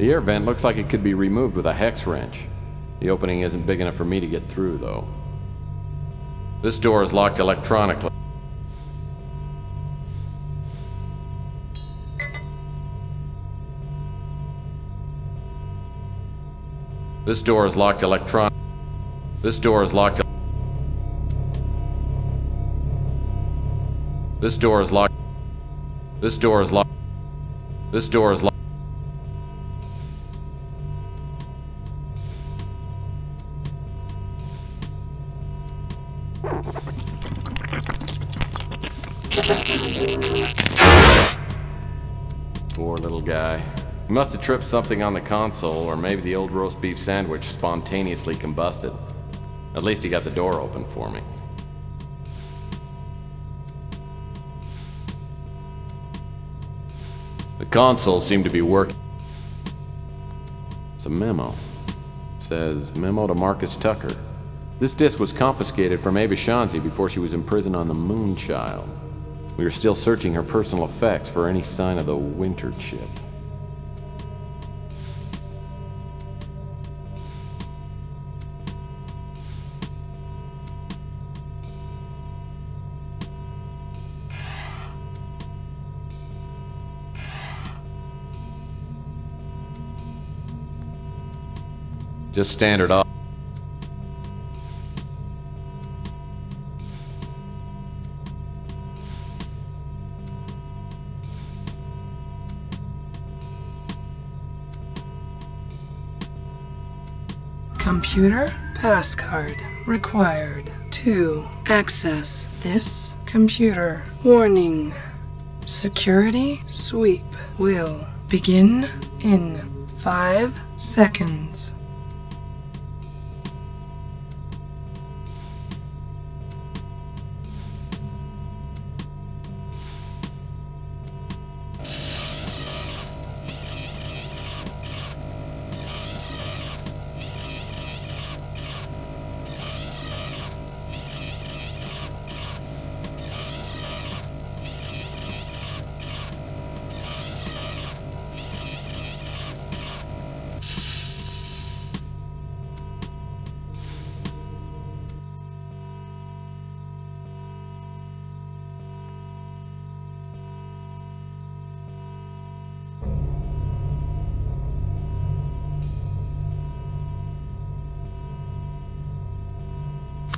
The air vent looks like it could be removed with a hex wrench. The opening isn't big enough for me to get through, though. This door is locked electronically. This door is locked electron. This door is locked. This door is locked. This door is locked. This door is locked. Poor little guy. He must have tripped something on the console, or maybe the old roast beef sandwich spontaneously combusted. At least he got the door open for me. The console seemed to be working. It's a memo. It says, memo to Marcus Tucker. This disc was confiscated from Ava Shanzi before she was imprisoned on the Moonchild. We are still searching her personal effects for any sign of the Winter Chip. Just standard off. Computer passcard required to access this computer. Warning. Security sweep will begin in 5 seconds.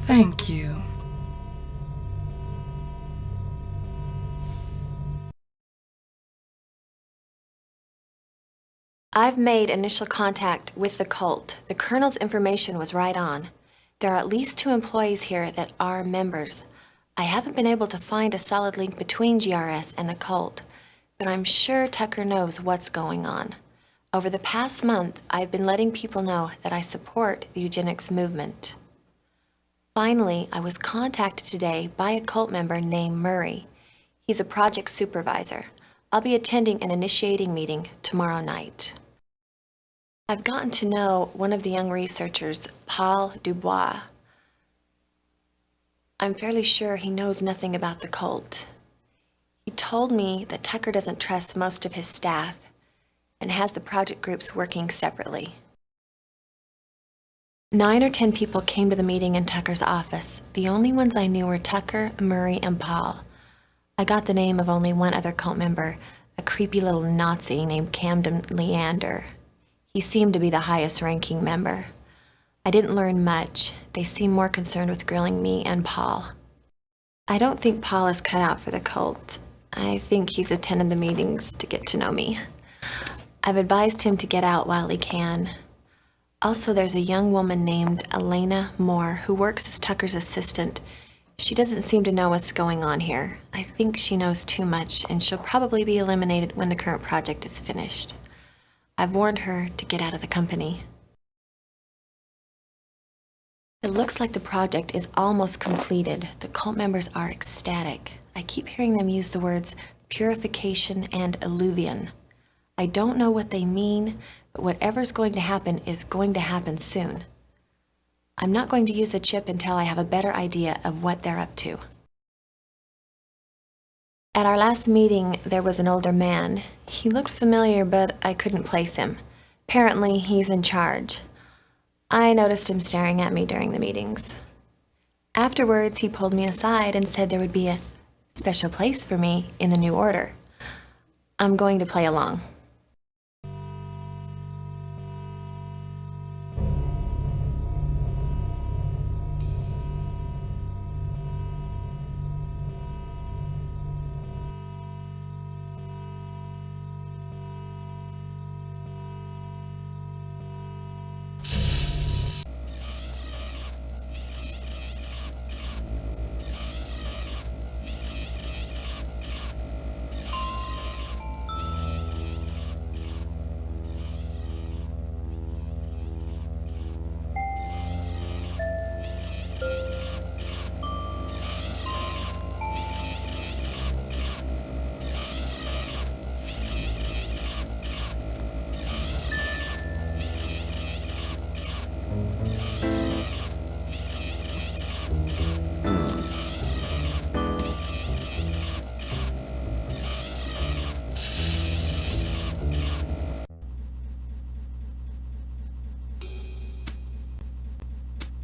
Thank you. I've made initial contact with the cult. The Colonel's information was right on. There are at least 2 employees here that are members. I haven't been able to find a solid link between GRS and the cult, but I'm sure Tucker knows what's going on. Over the past month, I've been letting people know that I support the eugenics movement. Finally, I was contacted today by a cult member named Murray. He's a project supervisor. I'll be attending an initiating meeting tomorrow night. I've gotten to know one of the young researchers, Paul Dubois. I'm fairly sure he knows nothing about the cult. He told me that Tucker doesn't trust most of his staff and has the project groups working separately. 9 or 10 people came to the meeting in Tucker's office. The only ones I knew were Tucker, Murray, and Paul. I got the name of only one other cult member, a creepy little Nazi named Camden Leander. He seemed to be the highest ranking member. I didn't learn much. They seemed more concerned with grilling me and Paul. I don't think Paul is cut out for the cult. I think he's attended the meetings to get to know me. I've advised him to get out while he can. Also, there's a young woman named Elena Moore who works as Tucker's assistant. She doesn't seem to know what's going on here. I think she knows too much, and she'll probably be eliminated when the current project is finished. I've warned her to get out of the company. It looks like the project is almost completed. The cult members are ecstatic. I keep hearing them use the words purification and illuvion. I don't know what they mean, but whatever's going to happen is going to happen soon. I'm not going to use a chip until I have a better idea of what they're up to. At our last meeting, there was an older man. He looked familiar, but I couldn't place him. Apparently, he's in charge. I noticed him staring at me during the meetings. Afterwards, he pulled me aside and said there would be a special place for me in the new order. I'm going to play along.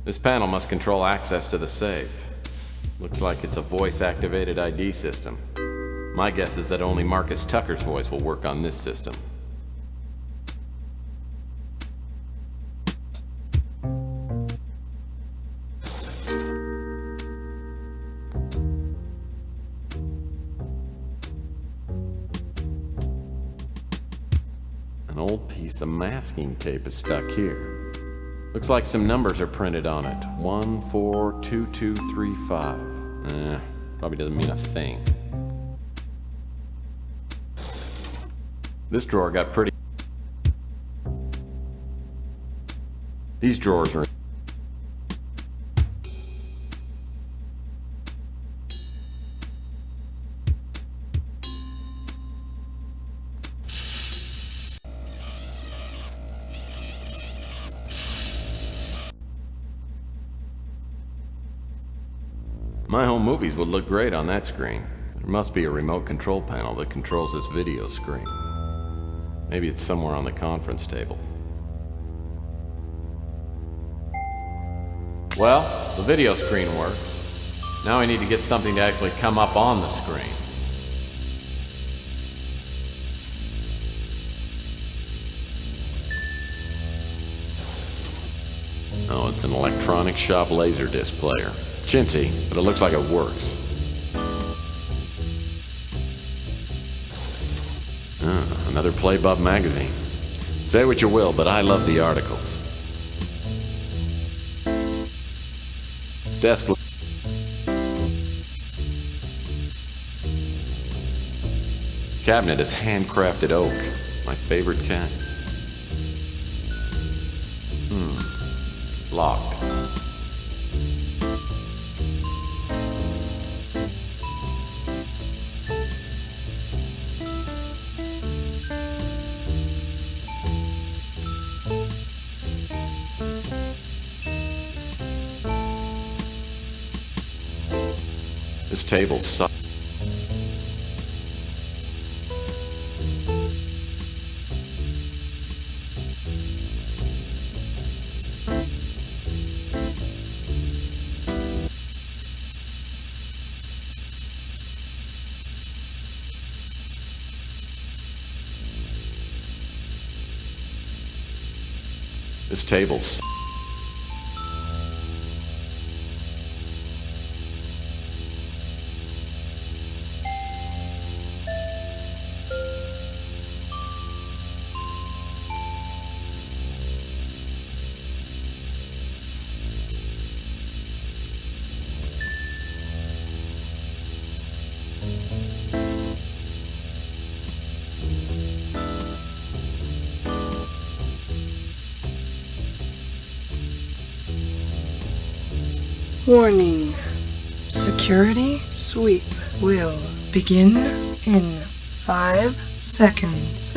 This panel must control access to the safe. Looks like it's a voice-activated ID system. My guess is that only Marcus Tucker's voice will work on this system. An old piece of masking tape is stuck here. Looks like some numbers are printed on it. 142235. Probably doesn't mean a thing. This drawer got pretty... These drawers are... My home movies would look great on that screen. There must be a remote control panel that controls this video screen. Maybe it's somewhere on the conference table. Well, the video screen works. Now I need to get something to actually come up on the screen. Oh, it's an electronic shop laserdisc player. Chintzy, but it looks like it works. Another Playbub magazine. Say what you will, but I love the articles. This desk cabinet is handcrafted oak. My favorite kind. Locked. This table sucks. This table sucks. Warning. Security sweep will begin in 5 seconds.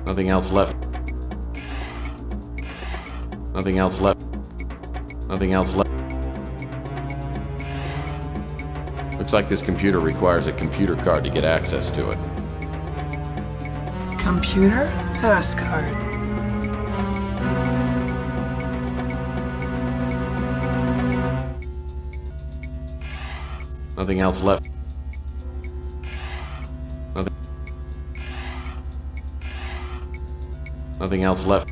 Nothing else left. Nothing else left. Nothing else left. Looks like this computer requires a computer card to get access to it. Computer pass card. Nothing else left. Nothing. Nothing else left.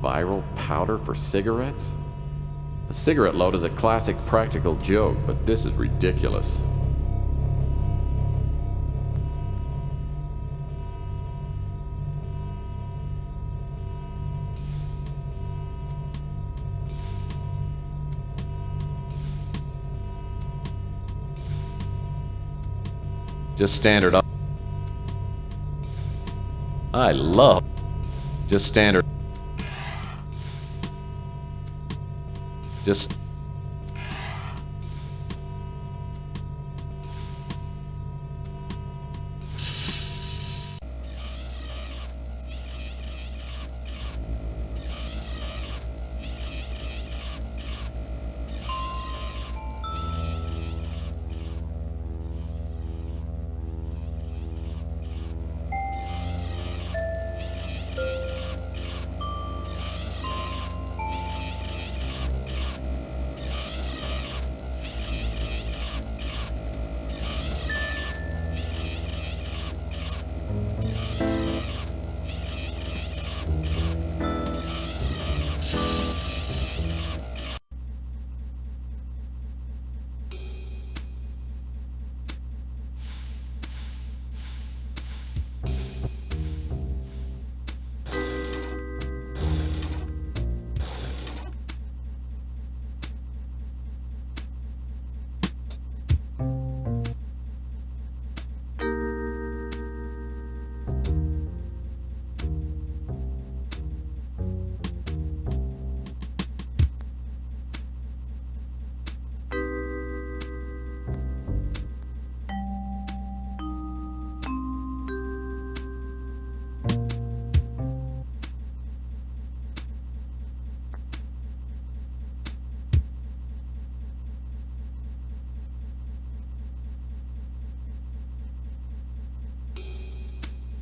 Viral powder for cigarettes? A cigarette load is a classic practical joke, but this is ridiculous. Just standard up. I love. Just standard. Just.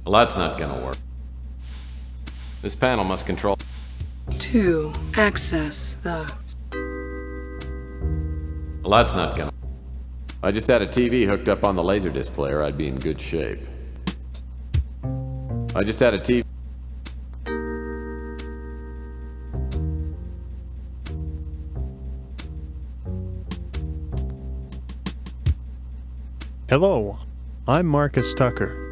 Well, that's not gonna work. This panel must control. 2. Access the. Well, that's not gonna. If I just had a TV hooked up on the Laserdisc player, I'd be in good shape. If I just had a TV. Hello, I'm Marcus Tucker.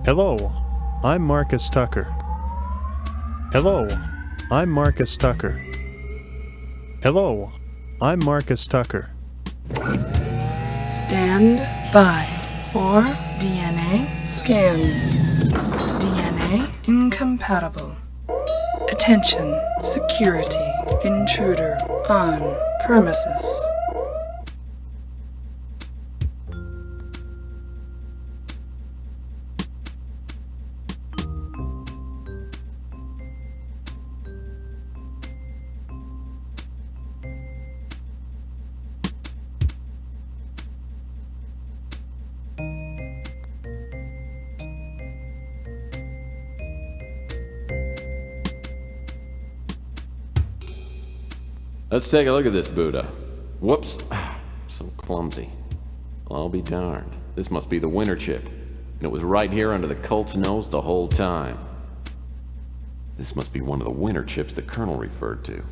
Hello, I'm Marcus Tucker. Hello, I'm Marcus Tucker. Hello, I'm Marcus Tucker. Stand by for DNA scan. DNA incompatible. Attention, security, intruder on premises. Let's take a look at this Buddha. Whoops. So clumsy. I'll be darned. This must be the winter chip. And it was right here under the cult's nose the whole time. This must be one of the winter chips the Colonel referred to.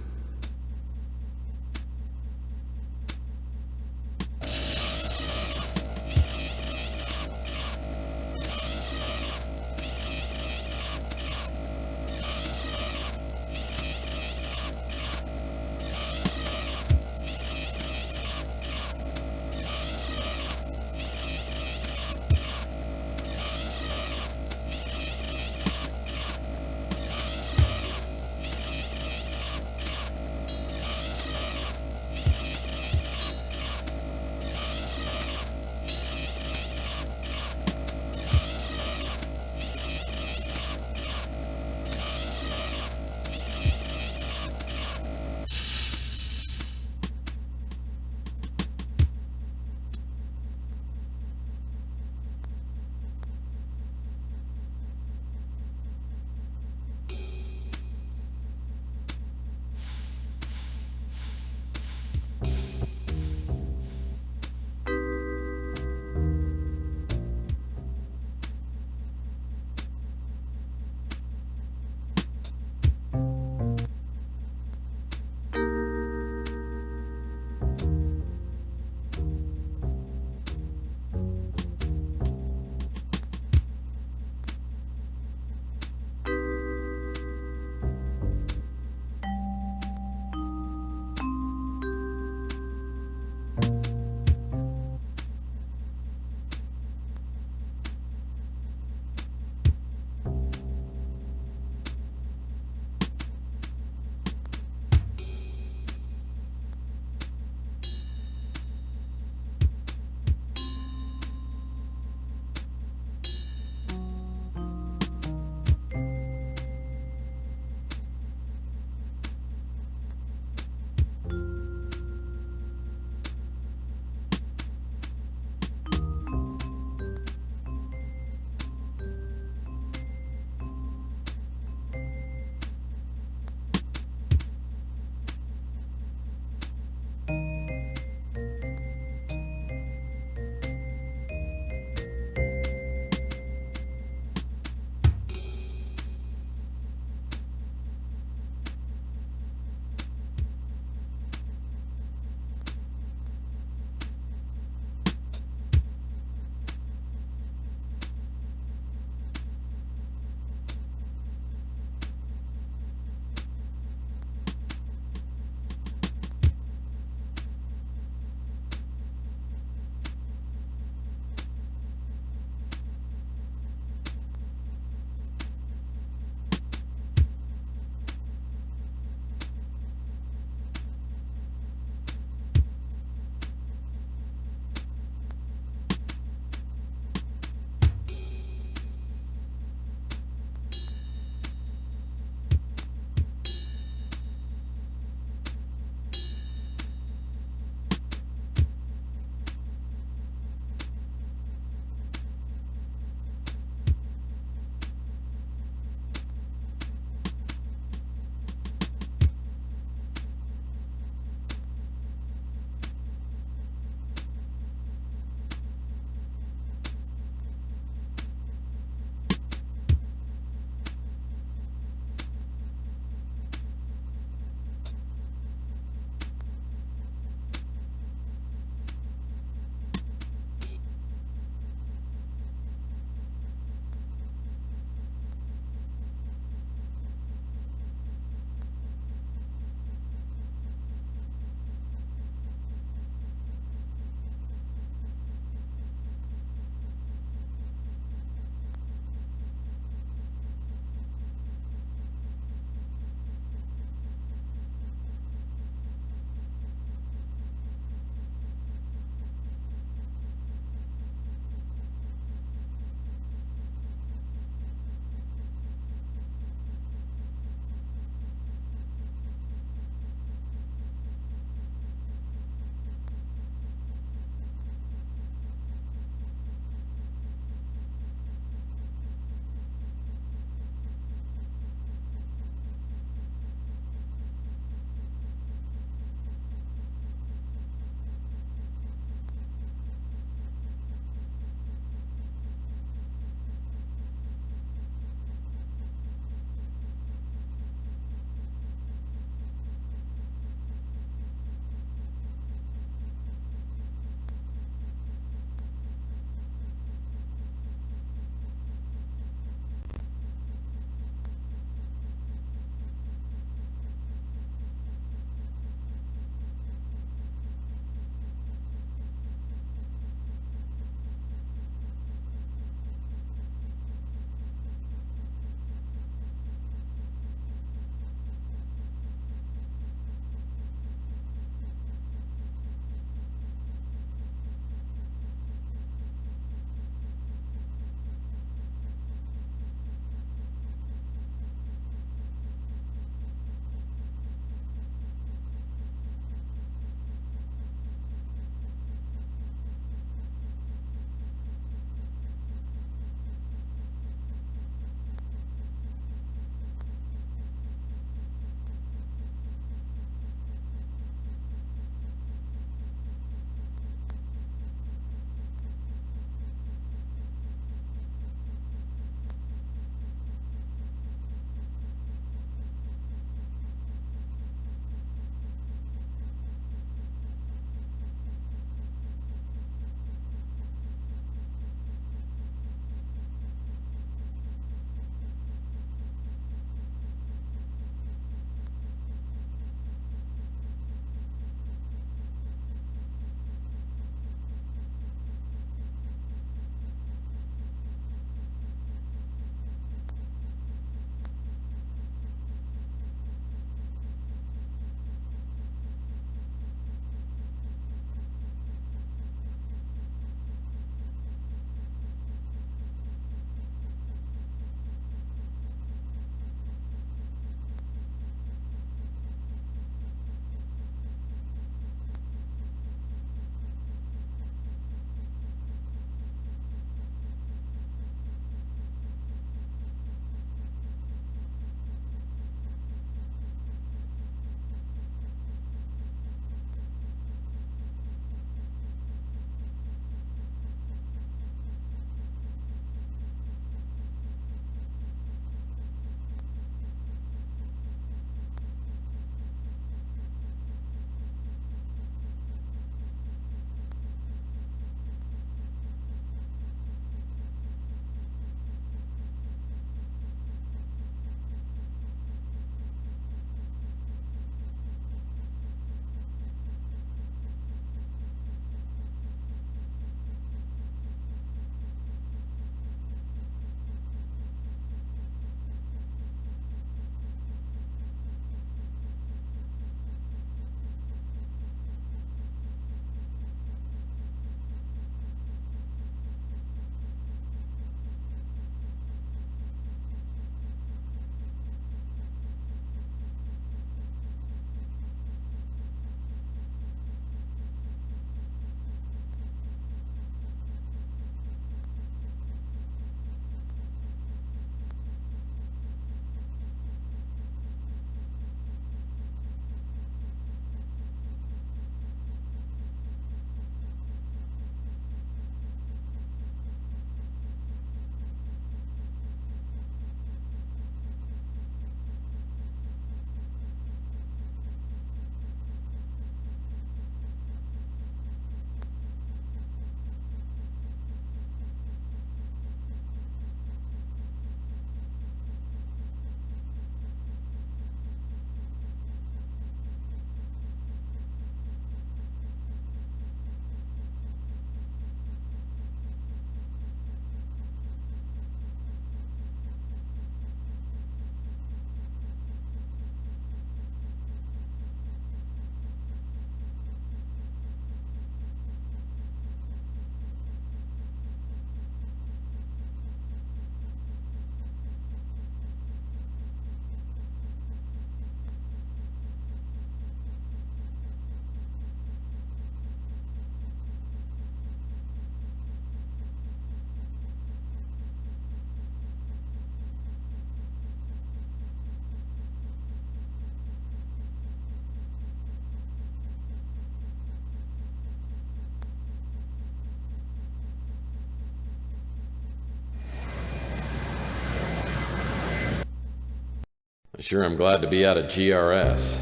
I sure am glad to be out of GRS.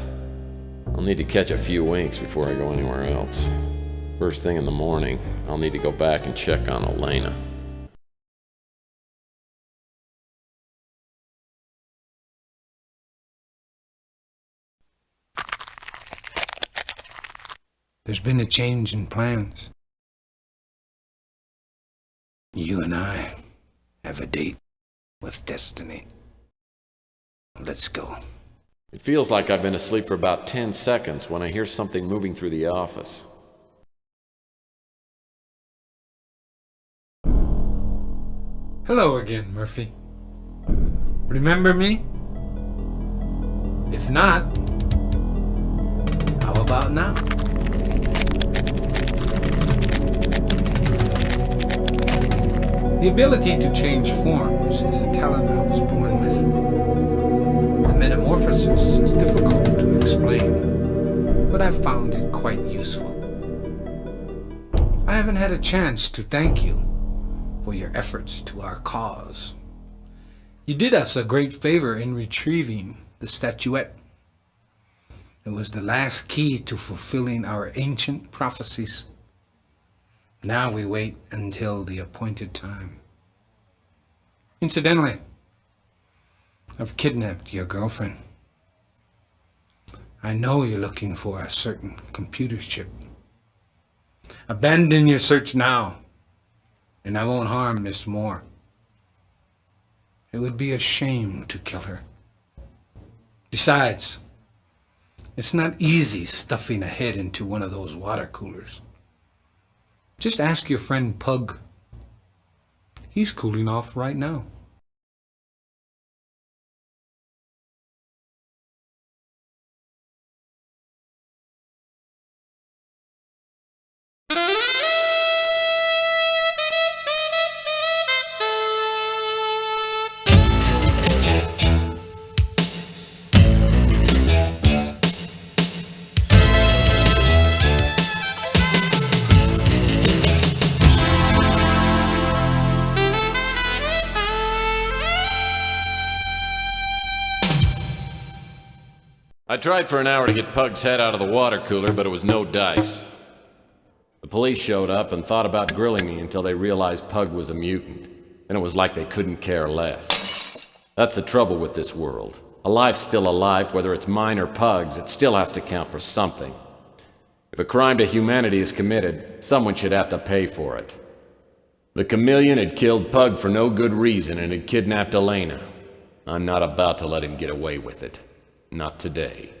I'll need to catch a few winks before I go anywhere else. First thing in the morning, I'll need to go back and check on Elena. There's been a change in plans. You and I have a date with destiny. Let's go. It feels like I've been asleep for about 10 seconds when I hear something moving through the office. Hello again, Murphy. Remember me? If not, how about now? The ability to change forms is a talent I was born with. The metamorphosis is difficult to explain, but I've found it quite useful. I haven't had a chance to thank you for your efforts to our cause. You did us a great favor in retrieving the statuette. It was the last key to fulfilling our ancient prophecies. Now we wait until the appointed time. Incidentally, I've kidnapped your girlfriend. I know you're looking for a certain computer chip. Abandon your search now, and I won't harm Miss Moore. It would be a shame to kill her. Besides, it's not easy stuffing a head into one of those water coolers. Just ask your friend Pug. He's cooling off right now. I tried for an hour to get Pug's head out of the water cooler, but it was no dice. The police showed up and thought about grilling me until they realized Pug was a mutant, and it was like they couldn't care less. That's the trouble with this world. A life's still a life, whether it's mine or Pug's, it still has to count for something. If a crime to humanity is committed, someone should have to pay for it. The chameleon had killed Pug for no good reason and had kidnapped Elena. I'm not about to let him get away with it. Not today.